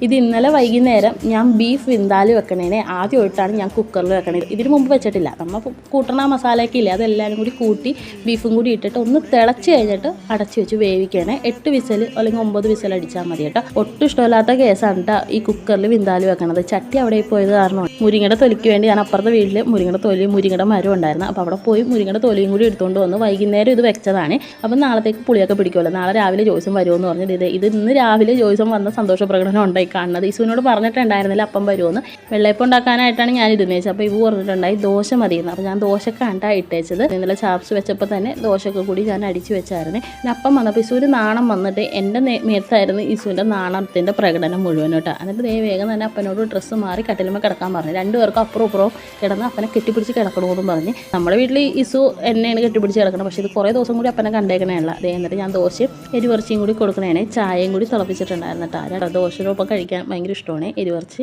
ഇത് ഇന്നലെ വൈകുന്നേരം ഞാൻ ബീഫ് വിന്താലി വെക്കണേനെ ആദ്യമായിട്ടാണ് ഞാൻ കുക്കറിൽ വെക്കണത്. ഇതിന് മുമ്പ് വെച്ചിട്ടില്ല. നമ്മൾ കൂട്ടണ മസാലയൊക്കെ ഇല്ലേ, അതെല്ലാവരും കൂടി കൂട്ടി ബീഫും കൂടി ഇട്ടിട്ട് ഒന്ന് തിളച്ച് കഴിഞ്ഞിട്ട് അടച്ച് വെച്ച് വേവിക്കണേ. 8 വിസൽ അല്ലെങ്കിൽ 9 വിസൽ അടിച്ചാൽ മതി കേട്ടോ. ഒട്ടും ഇഷ്ടമില്ലാത്ത കേസാണ് കേട്ടോ ഈ കുക്കറിൽ വിന്താലി വെക്കണത്. ചട്ടി അവിടെ പോയത് കാരണം മുരിങ്ങയുടെ തൊലിക്ക് വേണ്ടി ഞാൻ അപ്പുറത്തെ വീട്ടിൽ മുരിങ്ങയുടെ മരം ഉണ്ടായിരുന്നു. അപ്പോൾ അവിടെ പോയി മുരിങ്ങയുടെ തൊലിയും കൂടി എടുത്തുകൊണ്ട് വന്ന് വൈകുന്നേരം ഇത് വെച്ചതാണ്. അപ്പം നാളത്തേക്ക് പുളിയൊക്കെ പിടിക്കുമല്ലോ. നാളെ രാവിലെ ജോയ്സും വരുമെന്ന് പറഞ്ഞിട്ട് ഇത് ഇന്ന് രാവിലെ ജോയ്സും വന്ന സന്തോഷ പ്രകടനം ഉണ്ടായി കാണുന്നത്. ഇസുവിനോട് പറഞ്ഞിട്ടുണ്ടായിരുന്നില്ല അപ്പം വരുമെന്ന്. വെള്ളയപ്പം ഉണ്ടാക്കാനായിട്ടാണ് ഞാൻ ഇരുന്ന് വെച്ചത്. അപ്പോൾ ഇവ പറഞ്ഞിട്ടുണ്ടായി ദോശ മതിയെന്ന്. അപ്പോൾ ഞാൻ ദോശക്കാണ് ഇട്ടേച്ചത്. ഇന്നലെ ചാപ്സ് വെച്ചപ്പോൾ തന്നെ ദോശയൊക്കെ കൂടി ഞാൻ അടിച്ചു വെച്ചായിരുന്നു. പിന്നെ അപ്പം വന്നപ്പോൾ ഇസുവിന് നാണം വന്നിട്ട് എൻ്റെ മേത്തായിരുന്നു ഇസുവിൻ്റെ നാണത്തിൻ്റെ പ്രകടനം മുഴുവൻ കേട്ടോ. എന്നിട്ട് വേഗം തന്നെ അപ്പനോട് ഡ്രസ്സ് മാറി കട്ടിലുമ്പോൾ കിടക്കാൻ പറഞ്ഞു. രണ്ടുപേർക്കും അപ്പുറം ഇപ്പുറവും കിടന്ന് അപ്പനെ കെട്ടിപ്പിടിച്ച് കിടക്കണമെന്നും പറഞ്ഞ്. നമ്മുടെ വീട്ടിൽ ഇസു എന്നെയാണ് കെട്ടിപ്പിടിച്ച് കിടക്കണം. പക്ഷേ ഇത് കുറേ ദിവസം കൂടി അപ്പനെ കണ്ടേക്കണേയുള്ള. എന്നിട്ട് ഞാൻ ദോശയും എരിവറച്ചിയും കൂടി കൊടുക്കണേനെ ചായയും കൂടി തിളപ്പിച്ചിട്ടുണ്ടായിരുന്നു കേട്ടോ. ദോശയോടൊപ്പം കഴിക്കാൻ ഭയങ്കര ഇഷ്ടമാണ് എരിവറച്ചി.